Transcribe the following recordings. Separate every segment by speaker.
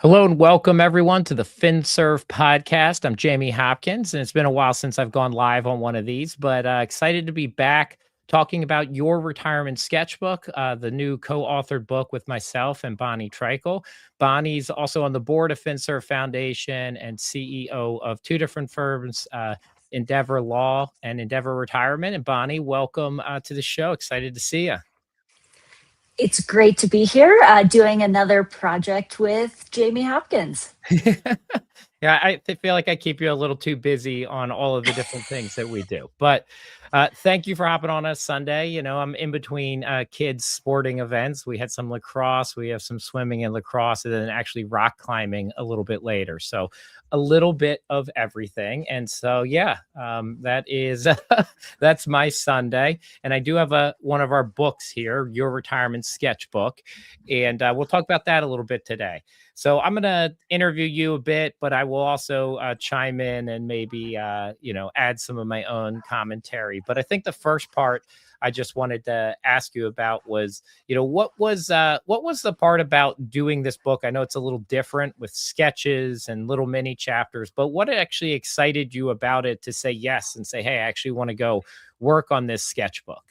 Speaker 1: Hello and welcome everyone to the FinServe podcast. I'm Jamie Hopkins, and it's been a while since I've gone live on one of these, but excited to be back talking about your retirement sketchbook, the new co-authored book with myself and Bonnie Treichel. Bonnie's also on the board of FinServe Foundation and CEO of two different firms, Endeavor Law and Endeavor Retirement. And Bonnie, welcome to the show. Excited to see you.
Speaker 2: It's great to be here doing another project with Jamie Hopkins.
Speaker 1: Yeah, feel like I keep you a little too busy on all of the different things that we do. But thank you for hopping on us Sunday. You know, I'm in between kids' sporting events. We had some lacrosse, we have some swimming and lacrosse, and then actually rock climbing a little bit later. So a little bit of everything. And so, yeah, that is that's my Sunday. And I do have one of our books here, Your Retirement Sketchbook, and we'll talk about that a little bit today. So I'm going to interview you a bit, but I will also chime in and maybe, add some of my own commentary. But I think the first part I just wanted to ask you about was, what was the part about doing this book? I know it's a little different with sketches and little mini chapters, but what actually excited you about it to say yes and say, hey, I actually want to go work on this sketchbook?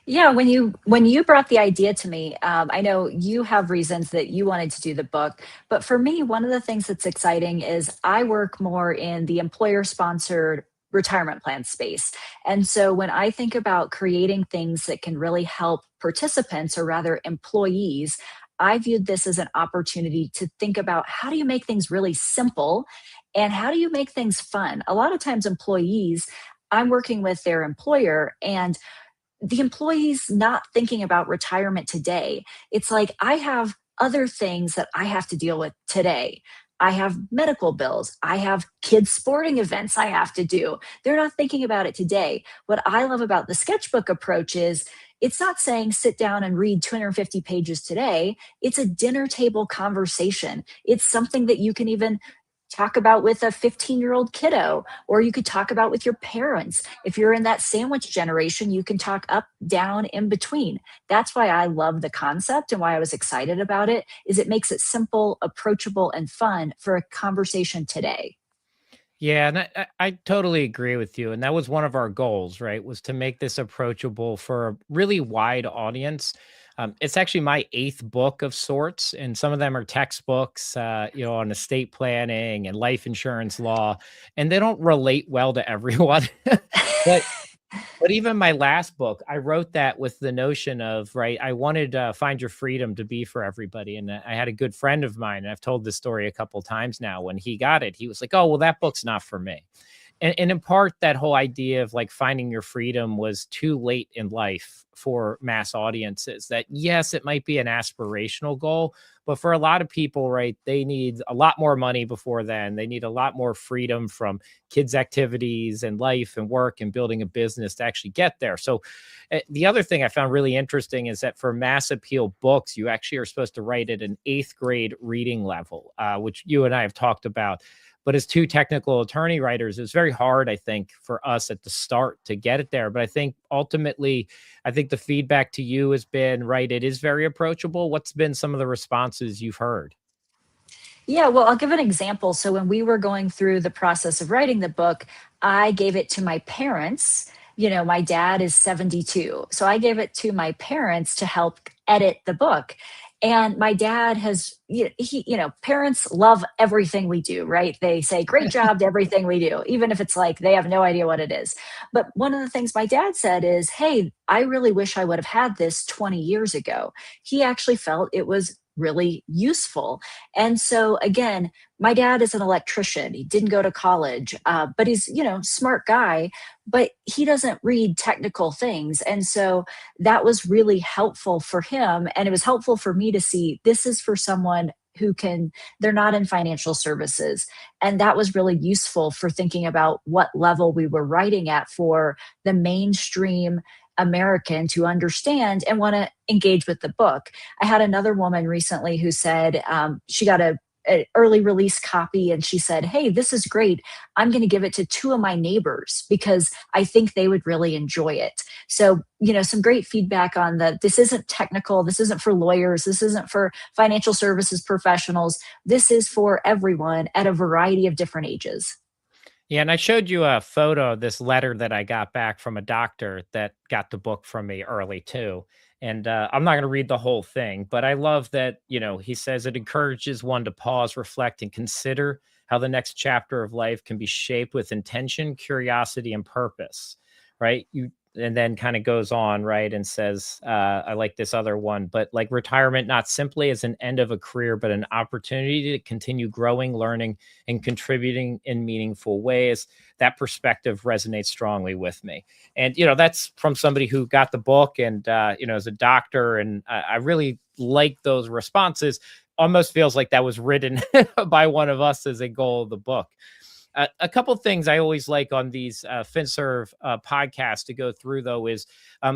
Speaker 2: Yeah, when you brought the idea to me, I know you have reasons that you wanted to do the book, but for me, one of the things that's exciting is I work more in the employer-sponsored retirement plan space. And so when I think about creating things that can really help participants, or rather employees, I viewed this as an opportunity to think about how do you make things really simple and how do you make things fun? A lot of times employees, I'm working with their employer, and the employee's not thinking about retirement today. It's like, I have other things that I have to deal with today. I have medical bills. I have kids' sporting events I have to do. They're not thinking about it today. What I love about the sketchbook approach is it's not saying sit down and read 250 pages today. It's a dinner table conversation. It's something that you can even talk about with a 15-year-old kiddo, or you could talk about with your parents. If you're in that sandwich generation, you can talk up, down, in between. That's why I love the concept, and why I was excited about it is it makes it simple, approachable, and fun for a conversation today.
Speaker 1: Yeah, and I totally agree with you. And that was one of our goals, right? Was to make this approachable for a really wide audience. It's actually my eighth book of sorts, and some of them are textbooks, on estate planning and life insurance law, and they don't relate well to everyone. but but even my last book, I wrote that with the notion of, right, I wanted Find Your Freedom to be for everybody. And I had a good friend of mine, and I've told this story a couple times now. When he got it, he was like, oh, well, that book's not for me. And in part, that whole idea of like finding your freedom was too late in life for mass audiences. That, yes, it might be an aspirational goal, but for a lot of people, right, they need a lot more money before then. They need a lot more freedom from kids' activities and life and work and building a business to actually get there. So, the other thing I found really interesting is that for mass appeal books, you actually are supposed to write at an eighth grade reading level, which you and I have talked about. But as two technical attorney writers, it was very hard, I think, for us at the start to get it there. But I think ultimately, I think the feedback to you has been, right, it is very approachable. What's been some of the responses you've heard?
Speaker 2: Yeah, well, I'll give an example. So when we were going through the process of writing the book, I gave it to my parents. My dad is 72. So I gave it to my parents to help edit the book. And my dad has, parents love everything we do, right? They say, great job to everything we do, even if it's like they have no idea what it is. But one of the things my dad said is, hey, I really wish I would have had this 20 years ago. He actually felt it was really useful. And so again, my dad is an electrician. He didn't go to college, but he's, smart guy, but he doesn't read technical things. And so that was really helpful for him. And it was helpful for me to see this is for someone they're not in financial services. And that was really useful for thinking about what level we were writing at for the mainstream American to understand and want to engage with the book. I had another woman recently who said she got an early release copy and she said, "Hey, this is great. I'm going to give it to two of my neighbors because I think they would really enjoy it." So, some great feedback on that. This isn't technical. This isn't for lawyers. This isn't for financial services professionals. This is for everyone at a variety of different ages.
Speaker 1: Yeah, and I showed you a photo of this letter that I got back from a doctor that got the book from me early too. And I'm not going to read the whole thing, but I love that, he says it encourages one to pause, reflect, and consider how the next chapter of life can be shaped with intention, curiosity, and purpose. Right. And then kind of goes on, right, and says, I like this other one, but like retirement, not simply as an end of a career, but an opportunity to continue growing, learning, and contributing in meaningful ways. That perspective resonates strongly with me. And, that's from somebody who got the book and, as a doctor. And I really like those responses. Almost feels like that was written by one of us as a goal of the book. A couple things I always like on these FinServe podcasts to go through, though, is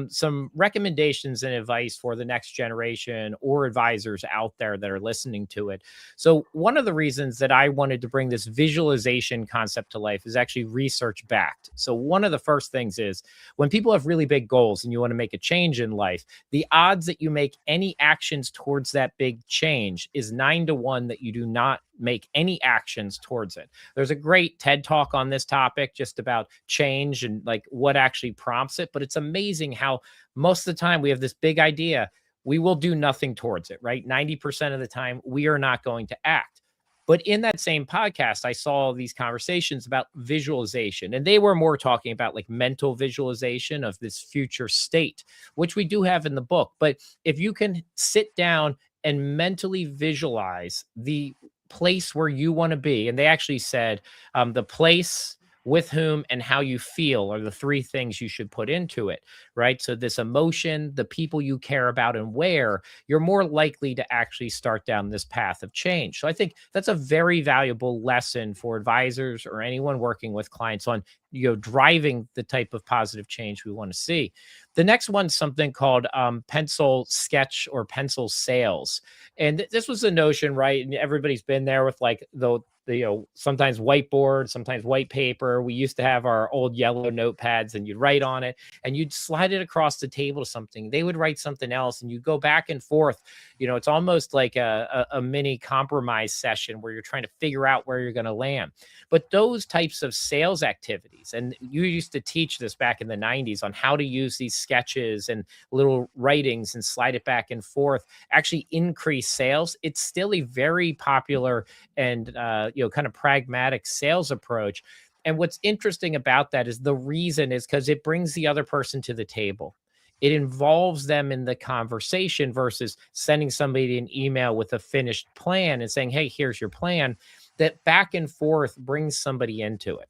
Speaker 1: some recommendations and advice for the next generation or advisors out there that are listening to it. So, one of the reasons that I wanted to bring this visualization concept to life is actually research backed. So, one of the first things is when people have really big goals and you want to make a change in life, the odds that you make any actions towards that big change is 9 to 1 that you do not make any actions towards it. There's a great TED talk on this topic just about change and like what actually prompts it. But it's amazing how most of the time we have this big idea, we will do nothing towards it, right? 90% of the time, we are not going to act. But in that same podcast, I saw these conversations about visualization, and they were more talking about like mental visualization of this future state, which we do have in the book. But if you can sit down and mentally visualize the place where you want to be. And they actually said the place, with whom, and how you feel are the three things you should put into it, right? So, this emotion, the people you care about, and where you're more likely to actually start down this path of change. So, I think that's a very valuable lesson for advisors or anyone working with clients on, driving the type of positive change we want to see. The next one's something called pencil sketch or pencil sales. And this was the notion, right? And everybody's been there with like the sometimes whiteboard, sometimes white paper. We used to have our old yellow notepads and you'd write on it and you'd slide it across the table to something. They would write something else and you go back and forth. It's almost like a mini compromise session where you're trying to figure out where you're going to land. But those types of sales activities, and you used to teach this back in the 90s on how to use these sketches and little writings and slide it back and forth, actually increase sales. It's still a very popular and kind of pragmatic sales approach. And what's interesting about that is the reason is because it brings the other person to the table. It involves them in the conversation versus sending somebody an email with a finished plan and saying, "Hey, here's your plan." That back and forth brings somebody into it.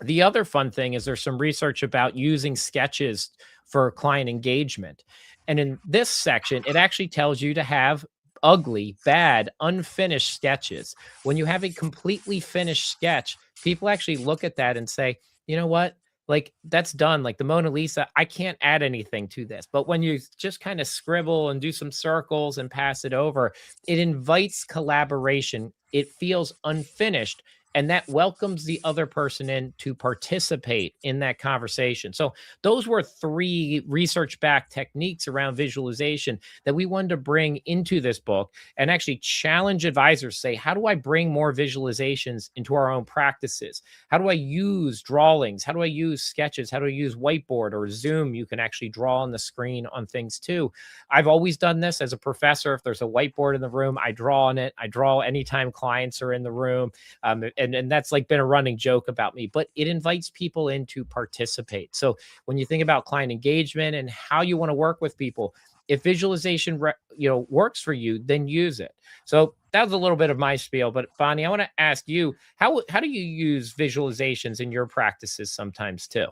Speaker 1: The other fun thing is there's some research about using sketches for client engagement. And in this section, it actually tells you to have ugly, bad, unfinished sketches. When you have a completely finished sketch, people actually look at that and say, you know what? Like that's done. Like the Mona Lisa, I can't add anything to this. But when you just kind of scribble and do some circles and pass it over, it invites collaboration. It feels unfinished and that welcomes the other person in to participate in that conversation. So those were three research-backed techniques around visualization that we wanted to bring into this book and actually challenge advisors, say, how do I bring more visualizations into our own practices? How do I use drawings? How do I use sketches? How do I use whiteboard or Zoom? You can actually draw on the screen on things too. I've always done this as a professor. If there's a whiteboard in the room, I draw on it. I draw anytime clients are in the room. And that's like been a running joke about me, but it invites people in to participate. So when you think about client engagement and how you want to work with people, if visualization works for you, then use it. So that was a little bit of my spiel. But Bonnie, I want to ask you, how do you use visualizations in your practices sometimes too?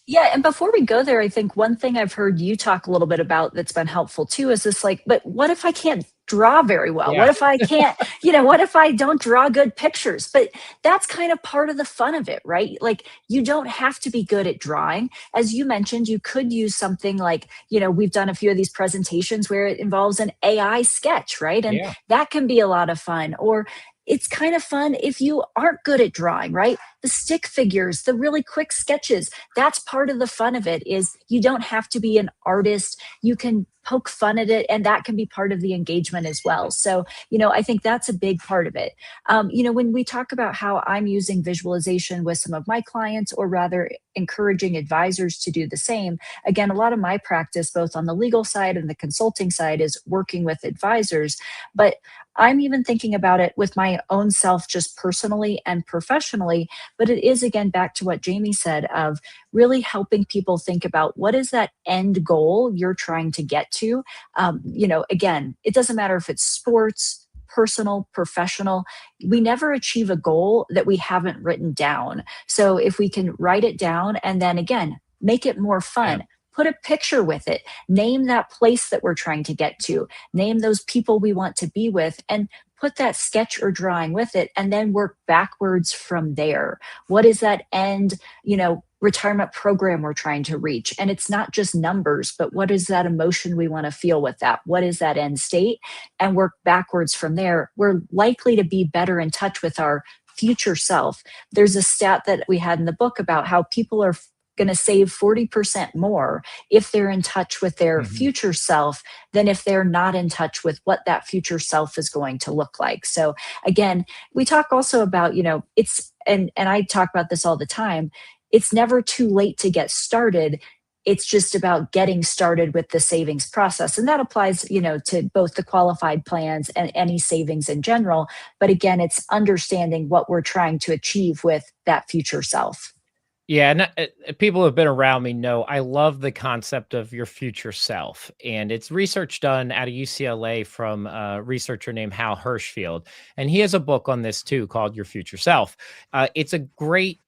Speaker 2: Yeah, and before we go there, I think one thing I've heard you talk a little bit about that's been helpful too is this like, but what if I can't draw very well?
Speaker 1: Yeah.
Speaker 2: What if I can't, what if I don't draw good pictures? But that's kind of part of the fun of it, right? Like you don't have to be good at drawing. As you mentioned, you could use something like, we've done a few of these presentations where it involves an AI sketch, right? And
Speaker 1: Yeah.
Speaker 2: that can be a lot of fun. Or it's kind of fun if you aren't good at drawing, right? The stick figures, the really quick sketches, that's part of the fun of it is you don't have to be an artist. You can poke fun at it, and that can be part of the engagement as well. So I think that's a big part of it. When we talk about how I'm using visualization with some of my clients, or rather encouraging advisors to do the same, again, a lot of my practice both on the legal side and the consulting side is working with advisors, but I'm even thinking about it with my own self, just personally and professionally. But it is, again, back to what Jamie said of really helping people think about what is that end goal you're trying to get to. Again, it doesn't matter if it's sports, personal, professional, we never achieve a goal that we haven't written down. So if we can write it down and then again, make it more
Speaker 1: Yeah.
Speaker 2: fun, put a picture with it, name that place that we're trying to get to, name those people we want to be with, and put that sketch or drawing with it, and then work backwards from there. What is that end, retirement program we're trying to reach? And it's not just numbers, but what is that emotion we want to feel with that? What is that end state? And work backwards from there. We're likely to be better in touch with our future self. There's a stat that we had in the book about how people are going to save 40% more if they're in touch with their
Speaker 1: Mhm.
Speaker 2: future self than if they're not in touch with what that future self is going to look like. So again, we talk also about, it's and I talk about this all the time. It's never too late to get started. It's just about getting started with the savings process. And that applies, to both the qualified plans and any savings in general. But again, it's understanding what we're trying to achieve with that future self.
Speaker 1: Yeah, and people who have been around me know I love the concept of your future self, and it's research done out of UCLA from a researcher named Hal Hirschfield, and he has a book on this too called Your Future Self. It's a great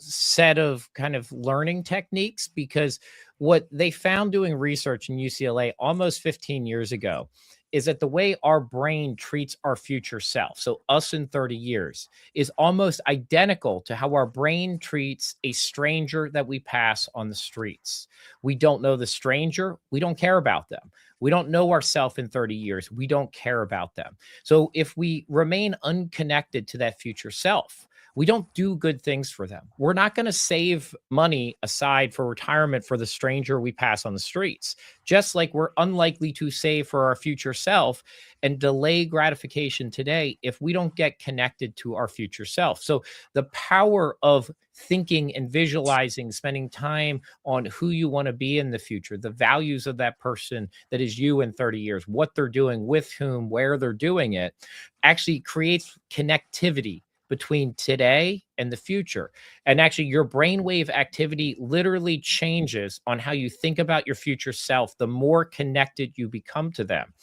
Speaker 1: set of kind of learning techniques because what they found doing research in UCLA almost 15 years ago is that the way our brain treats our future self, so us in 30 years, is almost identical to how our brain treats a stranger that we pass on the streets. We don't know the stranger, we don't care about them. We don't know ourselves in 30 years, we don't care about them. So if we remain unconnected to that future self, we don't do good things for them. We're not going to save money aside for retirement for the stranger we pass on the streets, just like we're unlikely to save for our future self and delay gratification today if we don't get connected to our future self. So, the power of thinking and visualizing, spending time on who you want to be in the future, the values of that person that is you in 30 years, what they're doing, with whom, where they're doing it, actually creates connectivity between today and the future. And actually, your brainwave activity literally changes on how you think about your future self the more connected you become to them.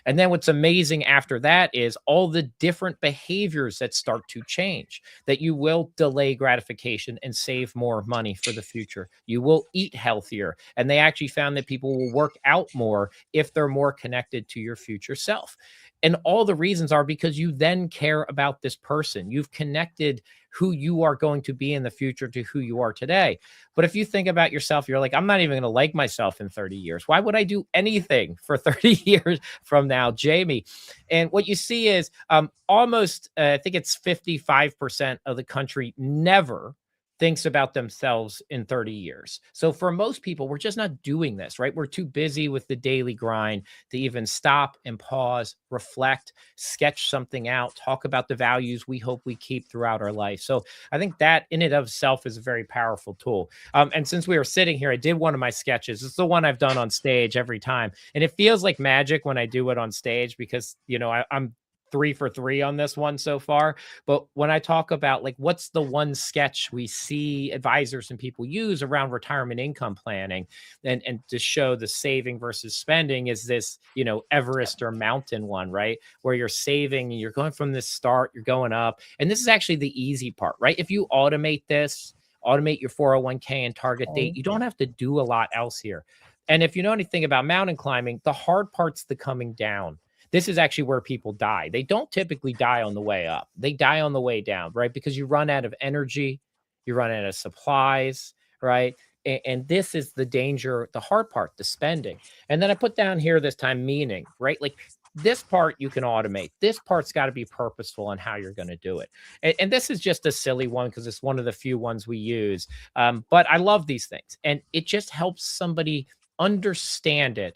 Speaker 1: And then what's amazing after that is all the different behaviors that start to change, that you will delay gratification and save more money for the future. You will eat healthier. And they actually found that people will work out more if they're more connected to your future self. And all the reasons are because you then care about this person. You've connected who you are going to be in the future to who you are today. But if you think about yourself, you're like, I'm not even going to like myself in 30 years. Why would I do anything for 30 years from now, Jamie? And what you see is almost, I think it's 55% of the country never thinks about themselves in 30 years. So for most people, we're just not doing this, right? We're too busy with the daily grind to even stop and pause, reflect, sketch something out, talk about the values we hope we keep throughout our life. So I think that in and of itself is a very powerful tool. And since we were sitting here, I did one of my sketches. It's the one I've done on stage every time. And it feels like magic when I do it on stage because, I'm 3 for 3 on this one so far. But when I talk about like what's the one sketch we see advisors and people use around retirement income planning and to show the saving versus spending is this, Everest or mountain one, right? Where you're saving and you're going from this start, you're going up. And this is actually the easy part, right? If you automate this, automate your 401k and target date.
Speaker 2: Okay.
Speaker 1: You don't have to do a lot else here. And if you know anything about mountain climbing, the hard part's the coming down. This is actually where people die. They don't typically die on the way up. They die on the way down, right? Because you run out of energy, you run out of supplies, right? And this is the danger, the hard part, the spending. And then I put down here this time meaning, right? Like this part you can automate. This part's got to be purposeful on how you're going to do it. And this is just a silly one because it's one of the few ones we use. But I love these things. And it just helps somebody understand it.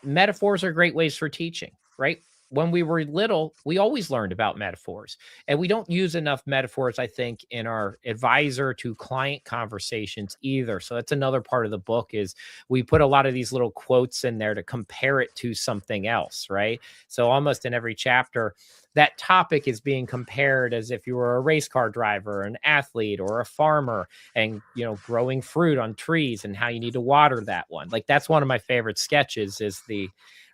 Speaker 1: Metaphors are great ways for teaching, right? When we were little, we always learned about metaphors, and we don't use enough metaphors, I think, in our advisor to client conversations either. So that's another part of the book is we put a lot of these little quotes in there to compare it to something else, right? So almost in every chapter, that topic is being compared as if you were a race car driver, an athlete, or a farmer, and growing fruit on trees and how you need to water that one. Like that's one of my favorite sketches is the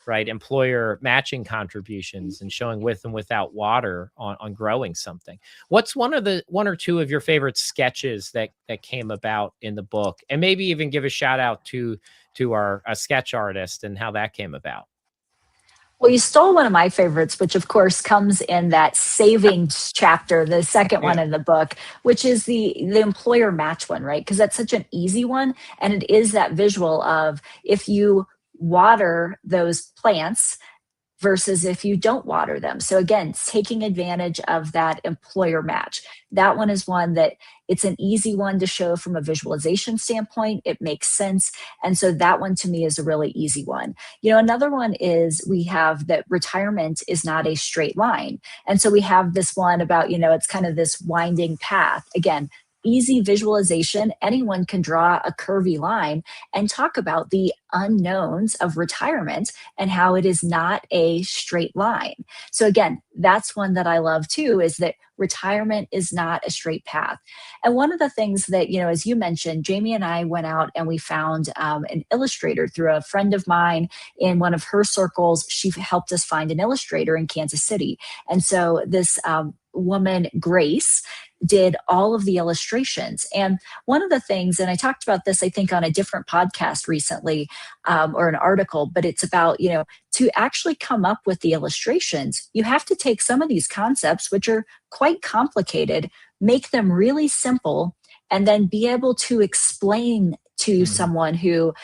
Speaker 1: right employer matching contributions and showing with and without water on growing something. What's one or two of your favorite sketches that came about in the book, and maybe even give a shout out to our sketch artist and how that came about?
Speaker 2: Well, you stole one of my favorites, which of course comes in that savings chapter, the second
Speaker 1: Yeah.
Speaker 2: one in the book, which is the employer match one, right? Because that's such an easy one, and it is that visual of if you water those plants versus if you don't water them. So again, taking advantage of that employer match. That one is one that it's an easy one to show from a visualization standpoint. It makes sense. And so that one to me is a really easy one. Another one is we have that retirement is not a straight line. And so we have this one about, it's kind of this winding path. Again, easy visualization. Anyone can draw a curvy line and talk about the unknowns of retirement and how it is not a straight line. So again, that's one that I love too, is that retirement is not a straight path. And one of the things that, as you mentioned, Jamie and I went out and we found an illustrator through a friend of mine in one of her circles. She helped us find an illustrator in Kansas City. And so this woman, Grace, did all of the illustrations. And one of the things, and I talked about this, I think, on a different podcast recently, or an article, but it's about, to actually come up with the illustrations, you have to take some of these concepts, which are quite complicated, make them really simple, and then be able to explain to
Speaker 1: Mhm.
Speaker 2: someone who,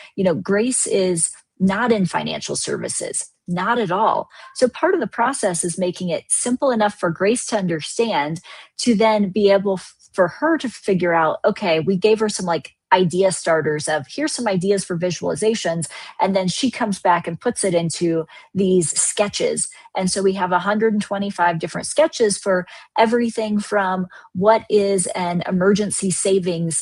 Speaker 2: Grace is not in financial services. Not at all. So part of the process is making it simple enough for Grace to understand, to then be able for her to figure out, okay, we gave her some like idea starters of here's some ideas for visualizations. And then she comes back and puts it into these sketches. And so we have 125 different sketches for everything from what is an emergency savings,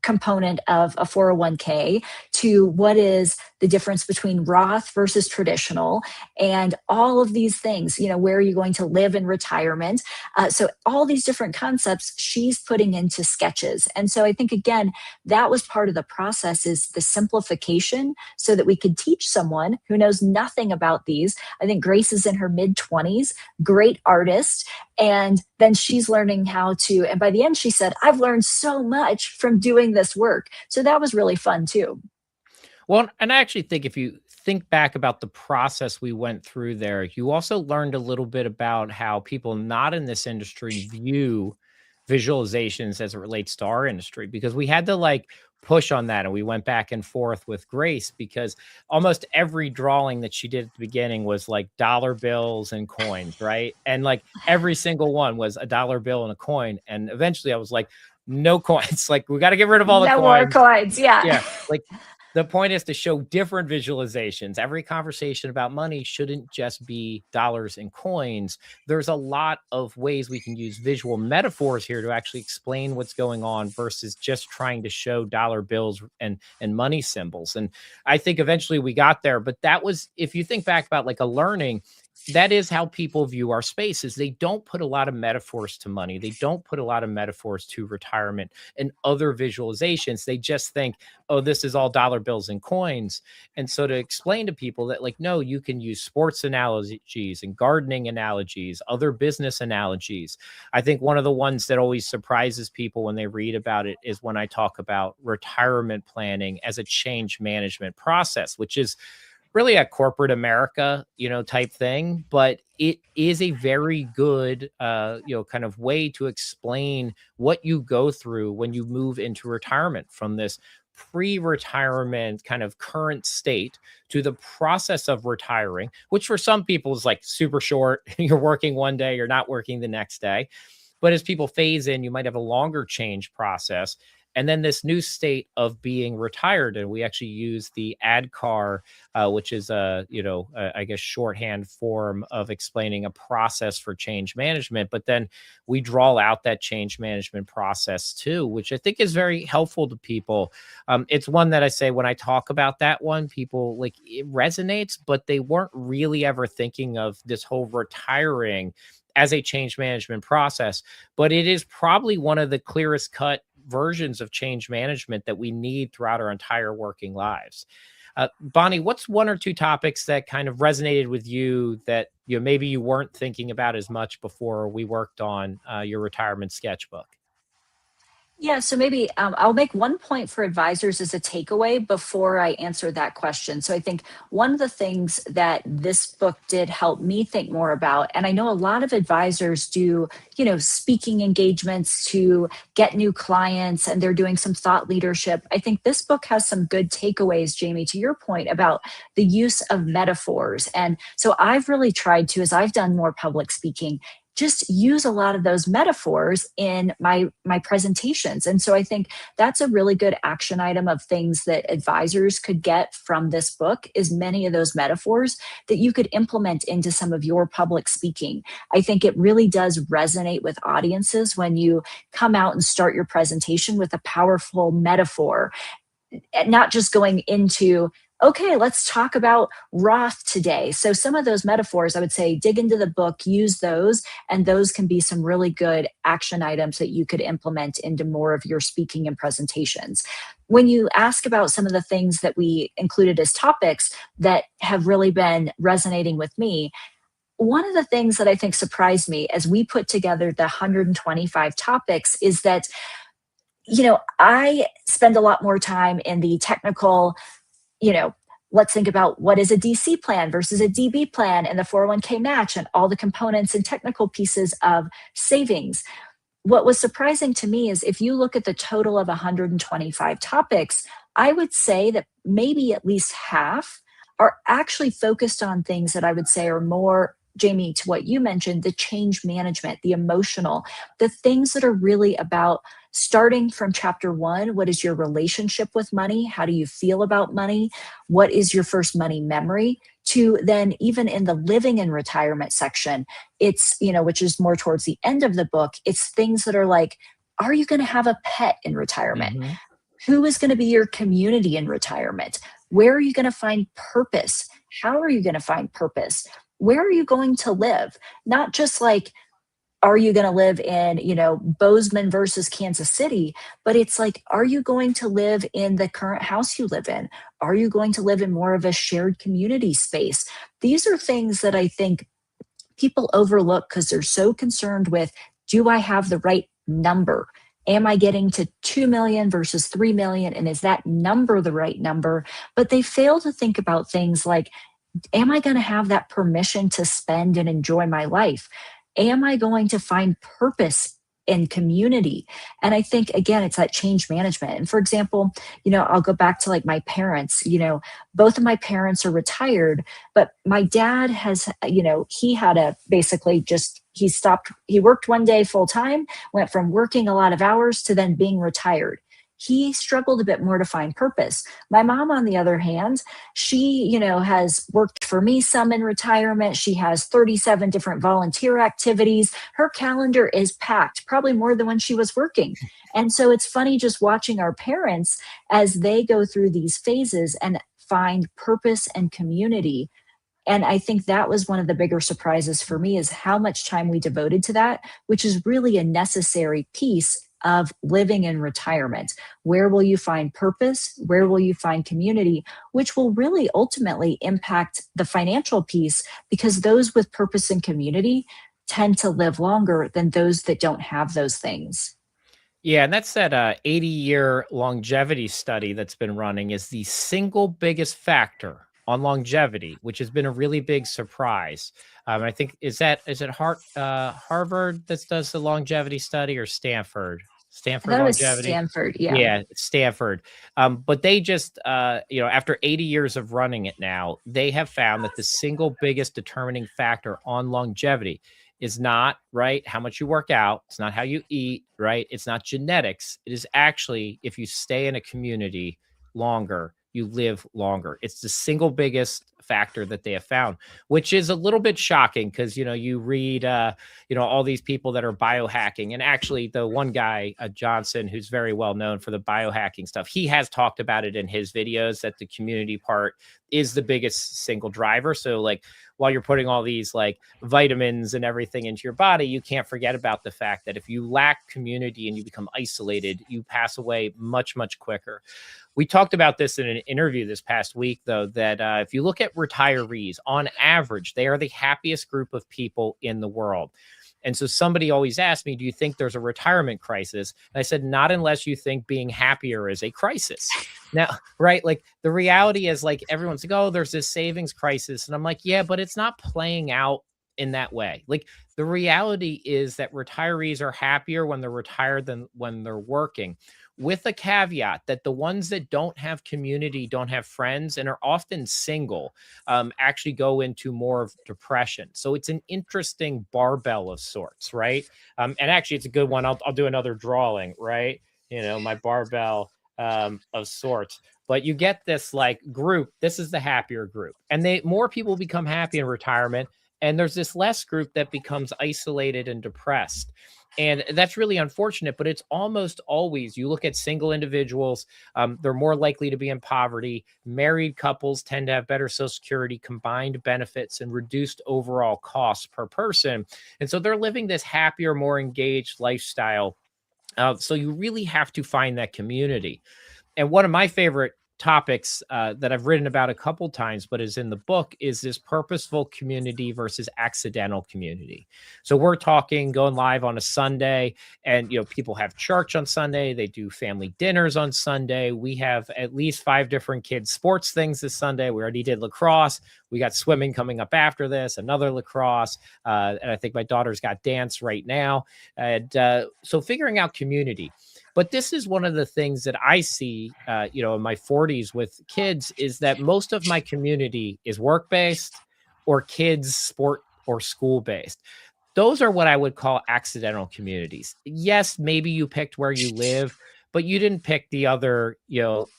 Speaker 2: component of a 401k to what is the difference between Roth versus traditional, and all of these things, where are you going to live in retirement? So all these different concepts she's putting into sketches. And so I think, again, that was part of the process, is the simplification so that we could teach someone who knows nothing about these. I think Grace is in her mid 20s, great artist. And then she's learning how to, and by the end, she said, I've learned so much from doing this work. So that was really fun too.
Speaker 1: Well, and I actually think if you think back about the process we went through there, you also learned a little bit about how people not in this industry view visualizations as it relates to our industry, because we had to like push on that, and we went back and forth with Grace because almost every drawing that she did at the beginning was like dollar bills and coins, right? And like every single one was a dollar bill and a coin. And eventually I was like, no coins. Like we got to get rid of all the
Speaker 2: No more
Speaker 1: coins.
Speaker 2: coins. Yeah.
Speaker 1: Yeah. Like the point is to show different visualizations. Every conversation about money shouldn't just be dollars and coins. There's a lot of ways we can use visual metaphors here to actually explain what's going on versus just trying to show dollar bills and money symbols. And I think eventually we got there, but that was, if you think back about like a learning, that is how people view our space is they don't put a lot of metaphors to money. They don't put a lot of metaphors to retirement and other visualizations. They just think, oh, this is all dollar bills and coins. And so to explain to people that, like, no, you can use sports analogies and gardening analogies, other business analogies. I think one of the ones that always surprises people when they read about it is when I talk about retirement planning as a change management process, which is really a corporate America, type thing, but it is a very good, kind of way to explain what you go through when you move into retirement from this pre-retirement kind of current state to the process of retiring, which for some people is like super short. You're working one day, you're not working the next day. But as people phase in, you might have a longer change process. And then this new state of being retired. And we actually use the ADCAR, which is I guess, shorthand form of explaining a process for change management. But then we draw out that change management process too, which I think is very helpful to people. It's one that I say when I talk about that one, people like it resonates, but they weren't really ever thinking of this whole retiring as a change management process. But it is probably one of the clearest cut versions of change management that we need throughout our entire working lives. Bonnie, what's one or two topics that kind of resonated with you that maybe you weren't thinking about as much before we worked on your retirement sketchbook?
Speaker 2: Yeah, so maybe I'll make one point for advisors as a takeaway before I answer that question. So I think one of the things that this book did help me think more about, and I know a lot of advisors do, speaking engagements to get new clients and they're doing some thought leadership. I think this book has some good takeaways, Jamie, to your point about the use of metaphors. And so I've really tried to, as I've done more public speaking, just use a lot of those metaphors in my presentations. And so I think that's a really good action item of things that advisors could get from this book is many of those metaphors that you could implement into some of your public speaking. I think it really does resonate with audiences when you come out and start your presentation with a powerful metaphor, not just going into, okay, let's talk about Roth today. So some of those metaphors, I would say, dig into the book, use those, and those can be some really good action items that you could implement into more of your speaking and presentations. When you ask about some of the things that we included as topics that have really been resonating with me, one of the things that I think surprised me as we put together the 125 topics is that I spend a lot more time in the technical, you know, let's think about what is a DC plan versus a DB plan and the 401k match and all the components and technical pieces of savings. What was surprising to me is if you look at the total of 125 topics, I would say that maybe at least half are actually focused on things that I would say are more, Jamie, to what you mentioned, the change management, the emotional, the things that are really about starting from chapter one. What is your relationship with money? How do you feel about money? What is your first money memory? To then, even in the living in retirement section, it's, which is more towards the end of the book, it's things that are like, are you going to have a pet in retirement?
Speaker 1: Hmm.
Speaker 2: Who is going to be your community in retirement? Where are you going to find purpose? How are you going to find purpose? Where are you going to live? Not just like, are you going to live in, Bozeman versus Kansas City? But it's like, are you going to live in the current house you live in? Are you going to live in more of a shared community space? These are things that I think people overlook because they're so concerned with, do I have the right number? Am I getting to 2 million versus 3 million? And is that number the right number? But they fail to think about things like, am I going to have that permission to spend and enjoy my life? Am I going to find purpose in community? And I think, again, it's that change management. And for example, I'll go back to like my parents, both of my parents are retired, but my dad has, he had a basically just, he worked one day full time, went from working a lot of hours to then being retired. He struggled a bit more to find purpose. My mom, on the other hand, she, has worked for me some in retirement. She has 37 different volunteer activities. Her calendar is packed, probably more than when she was working. And so it's funny just watching our parents as they go through these phases and find purpose and community And I think that was one of the bigger surprises for me is how much time we devoted to that, which is really a necessary piece of living in retirement. Where will you find purpose? Where will you find community? Which will really ultimately impact the financial piece because those with purpose and community tend to live longer than those that don't have those things.
Speaker 1: Yeah, and that's that 80-year longevity study that's been running is the single biggest factor on longevity, which has been a really big surprise. I think is it Harvard that does the longevity study or Stanford?
Speaker 2: I
Speaker 1: Stanford
Speaker 2: thought it was
Speaker 1: longevity?
Speaker 2: Stanford. Yeah.
Speaker 1: Yeah, Stanford. But they just, after 80 years of running it now, they have found that the single biggest determining factor on longevity is not, right, how much you work out. It's not how you eat, right? It's not genetics. It is actually if you stay in a community longer, you live longer. It's the single biggest factor that they have found, which is a little bit shocking because, you read, all these people that are biohacking. And actually, the one guy, Johnson, who's very well known for the biohacking stuff, he has talked about it in his videos that the community part is the biggest single driver. So, like, while you're putting all these like vitamins and everything into your body, you can't forget about the fact that if you lack community and you become isolated, you pass away much, much quicker. We talked about this in an interview this past week, though, that if you look at retirees, on average, they are the happiest group of people in the world. And so somebody always asked me, do you think there's a retirement crisis? And I said, not unless you think being happier is a crisis. Now, right? Like the reality is like everyone's like, oh, there's this savings crisis. And I'm like, yeah, but it's not playing out in that way. Like the reality is that retirees are happier when they're retired than when they're working, with a caveat that the ones that don't have community, don't have friends, and are often single, actually go into more of depression. So it's an interesting barbell of sorts, right? And actually, it's a good one. I'll do another drawing, right? My barbell of sorts. But you get this like group. This is the happier group, and they more people become happy in retirement. And there's this less group that becomes isolated and depressed. And that's really unfortunate, but it's almost always you look at single individuals, they're more likely to be in poverty. Married couples tend to have better Social Security, combined benefits, and reduced overall costs per person. And so they're living this happier, more engaged lifestyle. So you really have to find that community. And one of my favorite topics that I've written about a couple times, but is in the book, is this purposeful community versus accidental community. So we're talking going live on a Sunday, and people have church on Sunday. They do family dinners on Sunday. We have at least 5 different kids' sports things this Sunday. We already did lacrosse. We got swimming coming up after this, another lacrosse, and I think my daughter's got dance right now. And so figuring out community. But this is one of the things that I see, in my 40s with kids is that most of my community is work based or kids, sport, or school based. Those are what I would call accidental communities. Yes, maybe you picked where you live, but you didn't pick the other,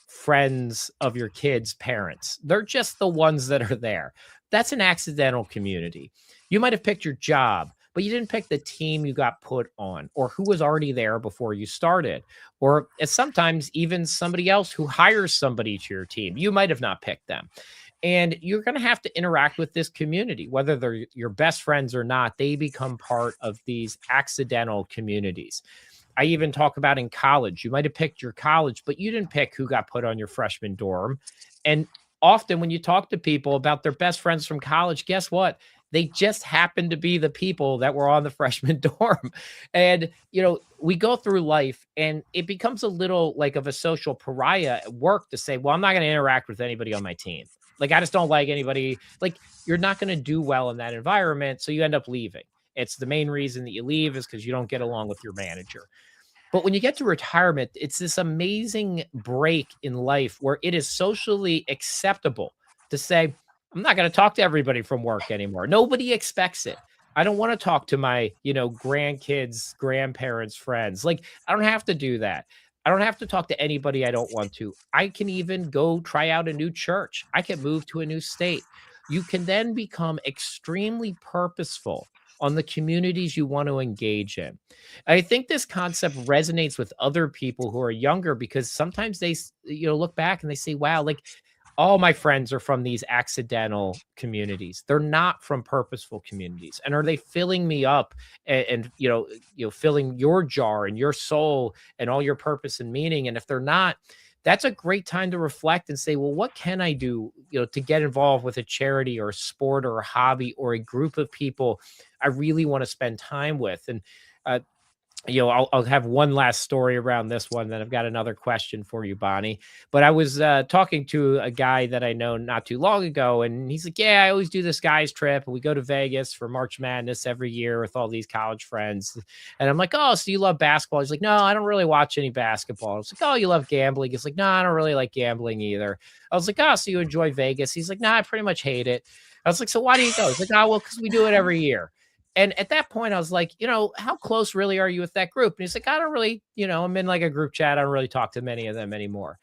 Speaker 1: friends of your kids' parents. They're just the ones that are there. That's an accidental community. You might have picked your job, but you didn't pick the team you got put on or who was already there before you started. Or sometimes even somebody else who hires somebody to your team. You might have not picked them. And you're going to have to interact with this community, whether they're your best friends or not. They become part of these accidental communities. I even talk about in college. You might have picked your college, but you didn't pick who got put on your freshman dorm. And often when you talk to people about their best friends from college, guess what? They just happen to be the people that were on the freshman dorm. And, we go through life and it becomes a little like of a social pariah at work to say, well, I'm not going to interact with anybody on my team. Like, I just don't like anybody. Like, you're not going to do well in that environment. So you end up leaving. It's the main reason that you leave is because you don't get along with your manager. But when you get to retirement, it's this amazing break in life where it is socially acceptable to say, I'm not going to talk to everybody from work anymore. Nobody expects it. I don't want to talk to my, grandkids, grandparents, friends. Like, I don't have to do that. I don't have to talk to anybody I don't want to. I can even go try out a new church. I can move to a new state. You can then become extremely purposeful on the communities you want to engage in. I think this concept resonates with other people who are younger because sometimes they, look back and they say, wow, like all my friends are from these accidental communities. They're not from purposeful communities. And are they filling me up and filling your jar and your soul and all your purpose and meaning? And if they're not, that's a great time to reflect and say, well, what can I do, to get involved with a charity or a sport or a hobby or a group of people I really want to spend time with? And uh, I'll have one last story around this one. Then I've got another question for you, Bonnie. But I was talking to a guy that I know not too long ago, and he's like, "Yeah, I always do this guys trip, and we go to Vegas for March Madness every year with all these college friends." And I'm like, "Oh, so you love basketball?" He's like, "No, I don't really watch any basketball." I was like, "Oh, you love gambling?" He's like, "No, I don't really like gambling either." I was like, "Oh, so you enjoy Vegas?" He's like, "No, I pretty much hate it." I was like, "So why do you go?" He's like, "Oh, well, because we do it every year." And at that point, I was like, how close really are you with that group? And he's like, I don't really, I'm in like a group chat. I don't really talk to many of them anymore.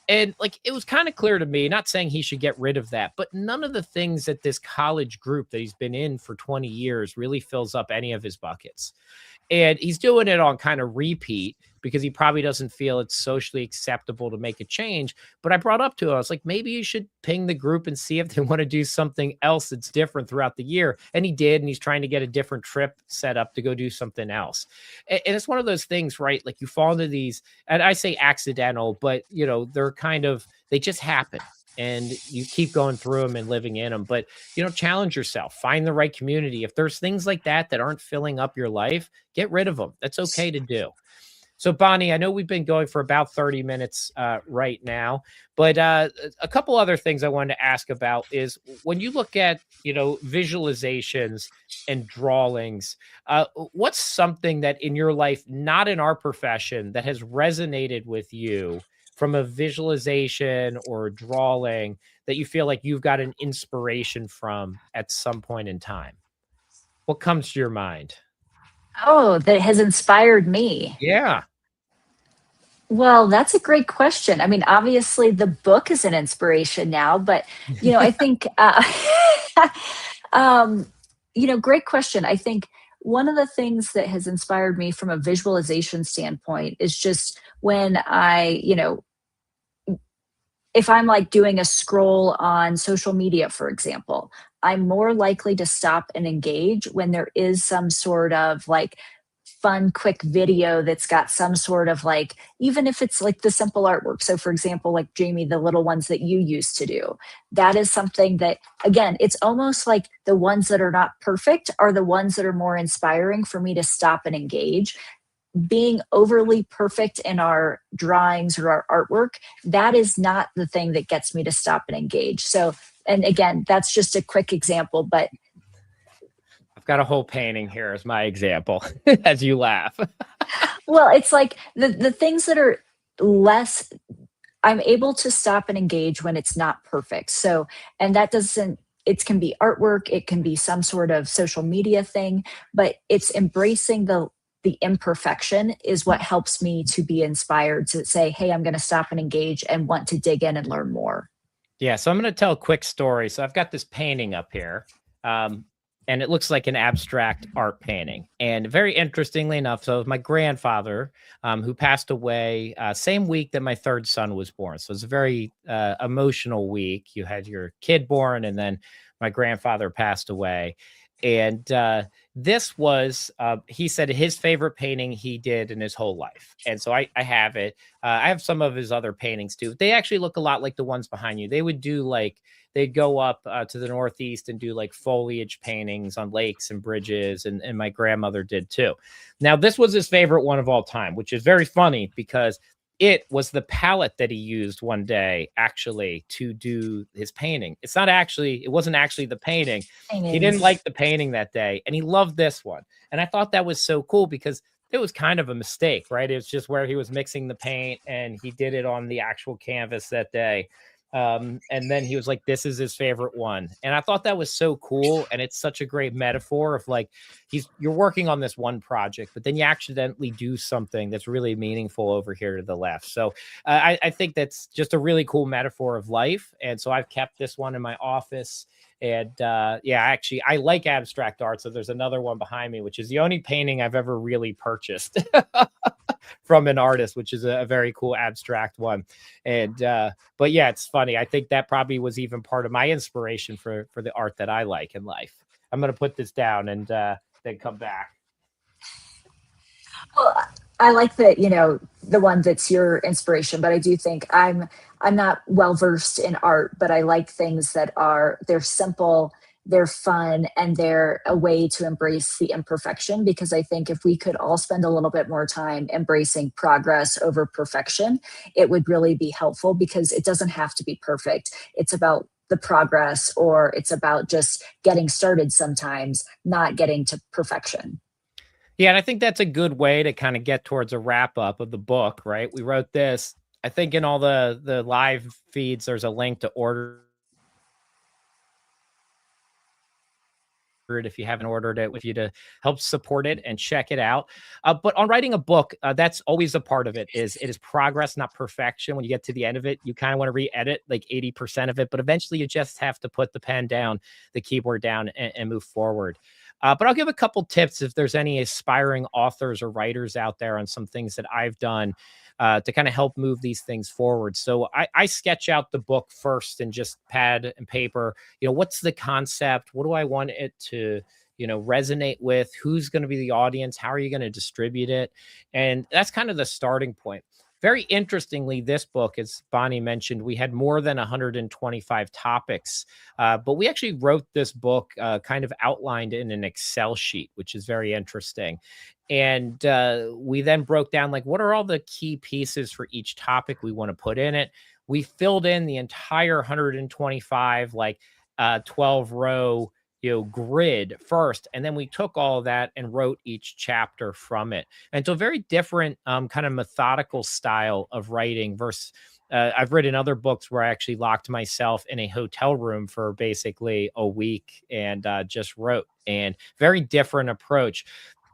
Speaker 1: And like, it was kind of clear to me, not saying he should get rid of that, but none of the things that this college group that he's been in for 20 years really fills up any of his buckets. And he's doing it on kind of repeat because he probably doesn't feel it's socially acceptable to make a change. But I brought up to him, I was like, maybe you should ping the group and see if they want to do something else that's different throughout the year. And he did. And he's trying to get a different trip set up to go do something else. And it's one of those things, right? Like you fall into these, and I say accidental, but they're kind of, they just happen. And you keep going through them and living in them. But challenge yourself, find the right community. If there's things like that that aren't filling up your life, get rid of them. That's okay to do. So, Bonnie, I know we've been going for about 30 minutes right now, but a couple other things I wanted to ask about is when you look at, visualizations and drawings, what's something that in your life, not in our profession, that has resonated with you from a visualization or a drawing that you feel like you've got an inspiration from at some point in time? What comes to your mind?
Speaker 2: Oh, that has inspired me.
Speaker 1: Yeah.
Speaker 2: Well, that's a great question. I mean, obviously, the book is an inspiration now, but I think, um, great question. I think one of the things that has inspired me from a visualization standpoint is just when if I'm like doing a scroll on social media, for example, I'm more likely to stop and engage when there is some sort of like fun, quick video that's got some sort of like, even if it's like the simple artwork. So, for example, like Jamie, the little ones that you used to do, that is something that, again, it's almost like the ones that are not perfect are the ones that are more inspiring for me to stop and engage. Being overly perfect in our drawings or our artwork, that is not the thing that gets me to stop and engage. So, and again, that's just a quick example, but
Speaker 1: I've got a whole painting here as my example as you laugh.
Speaker 2: well, it's like the things that are less, I'm able to stop and engage when it's not perfect. So, and that doesn't, it can be artwork, it can be some sort of social media thing, but it's embracing the imperfection is what helps me to be inspired to say, hey, I'm going to stop and engage and want to dig in and learn more.
Speaker 1: Yeah, so I'm going to tell a quick story. So I've got this painting up here, um, and it looks like an abstract art painting. And very interestingly enough, so it was my grandfather who passed away same week that my third son was born. So it's a very emotional week. You had your kid born, and then my grandfather passed away. And this was, he said, his favorite painting he did in his whole life. And so I have it. I have some of his other paintings too. They actually look a lot like the ones behind you. They would do like, they'd go up to the Northeast and do like foliage paintings on lakes and bridges. And my grandmother did too. Now, this was his favorite one of all time, which is very funny because it was the palette that he used one day actually to do his painting. It wasn't actually the painting. He didn't
Speaker 2: Paintings.
Speaker 1: like the painting that day and he loved this one. And I thought that was so cool because it was kind of a mistake, right? It was just where he was mixing the paint and he did it on the actual canvas that day. And then he was like, this is his favorite one. And I thought that was so cool. And it's such a great metaphor of like, you're working on this one project, but then you accidentally do something that's really meaningful over here to the left. So I think that's just a really cool metaphor of life. And so I've kept this one in my office. And yeah, actually, I like abstract art. So there's another one behind me, which is the only painting I've ever really purchased. from an artist, which is a very cool abstract one. And but yeah, it's funny. I think that probably was even part of my inspiration for the art that I like in life. I'm gonna put this down and then come back.
Speaker 2: Well, I like that, the one that's your inspiration, but I do think I'm not well versed in art, but I like things that they're simple, they're fun, and they're a way to embrace the imperfection, because I think if we could all spend a little bit more time embracing progress over perfection, it would really be helpful, because it doesn't have to be perfect. It's about the progress, or it's about just getting started sometimes, not getting to perfection.
Speaker 1: Yeah, and I think that's a good way to kind of get towards a wrap up of the book, right? We wrote this. I think in all the live feeds, there's a link to order it if you haven't ordered it, with you to help support it and check it out. But on writing a book, that's always a part of it. Is it is progress, not perfection. When you get to the end of it, you kind of want to re-edit like 80% of it, but eventually you just have to put the pen down, the keyboard down, and move forward. But I'll give a couple tips if there's any aspiring authors or writers out there on some things that I've done to kind of help move these things forward. So I sketch out the book first and just pad and paper. What's the concept? What do I want it to, resonate with? Who's going to be the audience? How are you going to distribute it? And that's kind of the starting point. Very interestingly, this book, as Bonnie mentioned, we had more than 125 topics, but we actually wrote this book kind of outlined in an Excel sheet, which is very interesting. And we then broke down like what are all the key pieces for each topic we want to put in it. We filled in the entire 125 like 12 row grid first, and then we took all of that and wrote each chapter from it. And so very different kind of methodical style of writing versus I've written other books where I actually locked myself in a hotel room for basically a week and just wrote, and very different approach.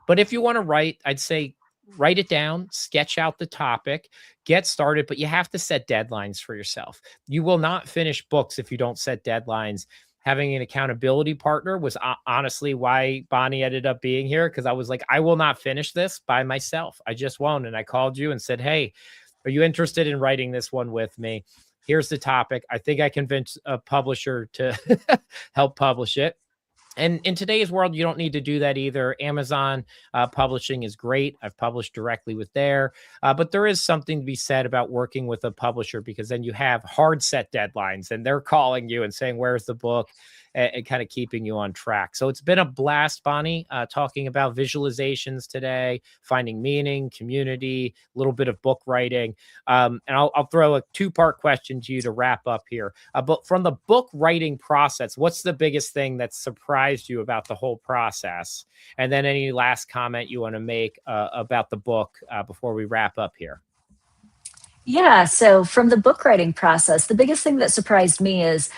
Speaker 1: But if you want to write, I'd say write it down, sketch out the topic, get started, but you have to set deadlines for yourself. You will not finish books if you don't set deadlines. Having an accountability partner was honestly why Bonnie ended up being here, because I was like, I will not finish this by myself. I just won't. And I called you and said, hey, are you interested in writing this one with me? Here's the topic. I think I convinced a publisher to help publish it. And in today's world, you don't need to do that either. Amazon publishing is great. I've published directly with there. But there is something to be said about working with a publisher, because then you have hard set deadlines and they're calling you and saying, where's the book? And kind of keeping you on track. So it's been a blast, Bonnie, talking about visualizations today, finding meaning, community, a little bit of book writing. And I'll throw a two-part question to you to wrap up here. But from the book writing process, what's the biggest thing that surprised you about the whole process? And then any last comment you want to make about the book before we wrap up here?
Speaker 2: Yeah. So from the book writing process, the biggest thing that surprised me is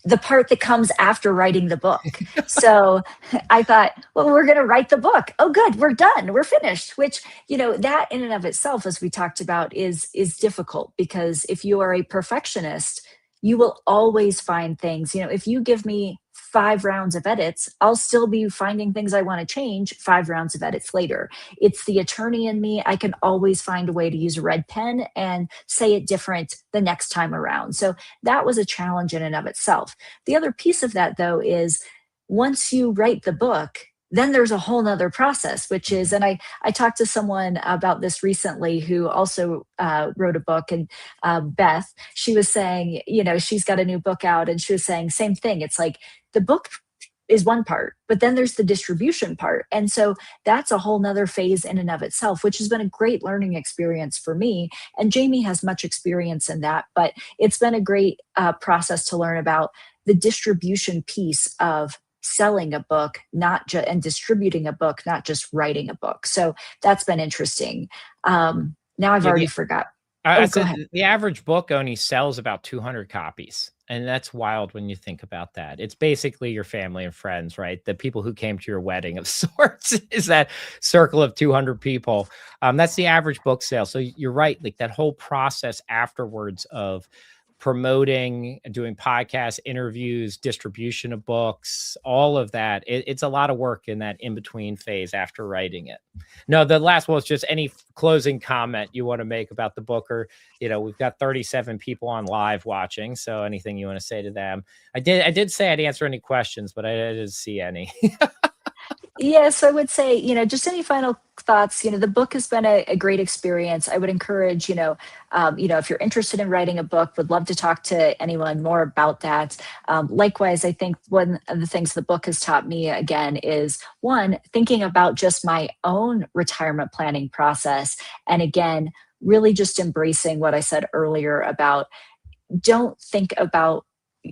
Speaker 2: the part that comes after writing the book. So I thought, well, we're going to write the book. Oh, good, we're done, we're finished. Which, that in and of itself, as we talked about, is difficult, because if you are a perfectionist, you will always find things. If you give me 5 rounds of edits, I'll still be finding things I want to change 5 rounds of edits later. It's the attorney in me. I can always find a way to use a red pen and say it different the next time around. So that was a challenge in and of itself. The other piece of that, though, is once you write the book, then there's a whole nother process, which is, and I talked to someone about this recently who also wrote a book, and Beth, she was saying, she's got a new book out, and she was saying same thing. It's like the book is one part, but then there's the distribution part. And so that's a whole nother phase in and of itself, which has been a great learning experience for me. And Jamie has much experience in that, but it's been a great process to learn about the distribution piece of selling a book, and distributing a book, not just writing a book. So that's been interesting. Now I've
Speaker 1: Yeah,
Speaker 2: already forgot.
Speaker 1: I
Speaker 2: Oh, go
Speaker 1: said
Speaker 2: ahead.
Speaker 1: the average book only sells about 200 copies. And that's wild when you think about that. It's basically your family and friends, right? The people who came to your wedding of sorts is that circle of 200 people. That's the average book sale. So you're right. Like that whole process afterwards of promoting, doing podcasts, interviews, distribution of books, all of that. It's a lot of work in that in between phase after writing it. No, the last one was just any closing comment you want to make about the book, or we've got 37 people on live watching, so anything you want to say to them. I did say I'd answer any questions, but I didn't see any.
Speaker 2: Yes, I would say, just any final thoughts. The book has been a great experience. I would encourage, if you're interested in writing a book, would love to talk to anyone more about that. Likewise, I think one of the things the book has taught me again is one, thinking about just my own retirement planning process. And again, really just embracing what I said earlier about don't think about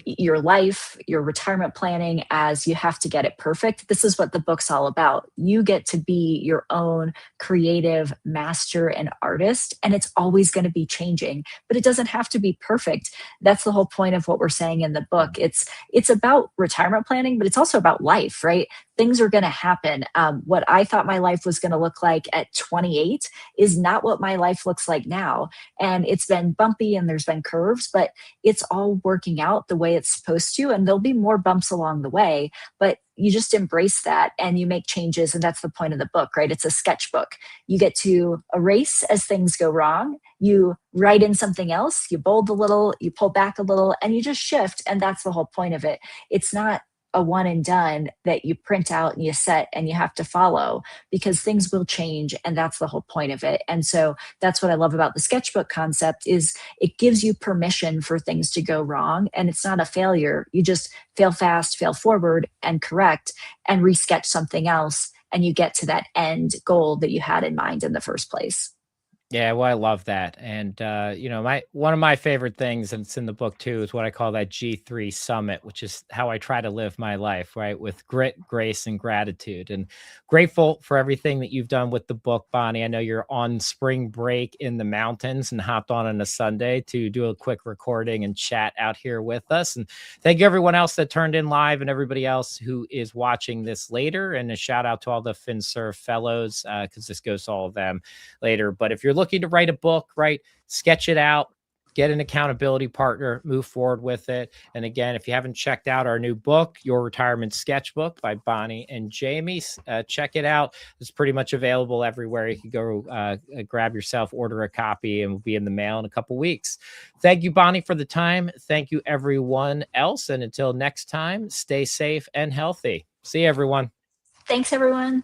Speaker 2: your life, your retirement planning as you have to get it perfect. This is what the book's all about. You get to be your own creative master and artist, and it's always going to be changing, but it doesn't have to be perfect. That's the whole point of what we're saying in the book. It's about retirement planning, but it's also about life, right? Things are going to happen. What I thought my life was going to look like at 28 is not what my life looks like now. And it's been bumpy and there's been curves, but it's all working out the way it's supposed to. And there'll be more bumps along the way, but you just embrace that and you make changes. And that's the point of the book, right? It's a sketchbook. You get to erase as things go wrong. You write in something else, you bold a little, you pull back a little, and you just shift. And that's the whole point of it. It's not a one and done that you print out and you set and you have to follow, because things will change, and that's the whole point of it. And so that's what I love about the sketchbook concept is it gives you permission for things to go wrong, and it's not a failure. You just fail fast, fail forward, and correct and resketch something else, and you get to that end goal that you had in mind in the first place.
Speaker 1: Yeah, well, I love that. And my one of my favorite things, and it's in the book too, is what I call that G3 summit, which is how I try to live my life, right? With grit, grace, and gratitude. And grateful for everything that you've done with the book, Bonnie. I know you're on spring break in the mountains and hopped on a Sunday to do a quick recording and chat out here with us. And thank you everyone else that turned in live and everybody else who is watching this later. And a shout out to all the FinServe fellows, because this goes to all of them later. But if you're looking to write a book, right, sketch it out, get an accountability partner, move forward with it. And again, if you haven't checked out our new book, Your Retirement Sketchbook by Bonnie and Jamie, check it out. It's pretty much available everywhere. You can go grab yourself, order a copy, and will be in the mail in a couple weeks. Thank you, Bonnie, for the time. Thank you, everyone else. And until next time, stay safe and healthy. See you, everyone.
Speaker 2: Thanks, everyone.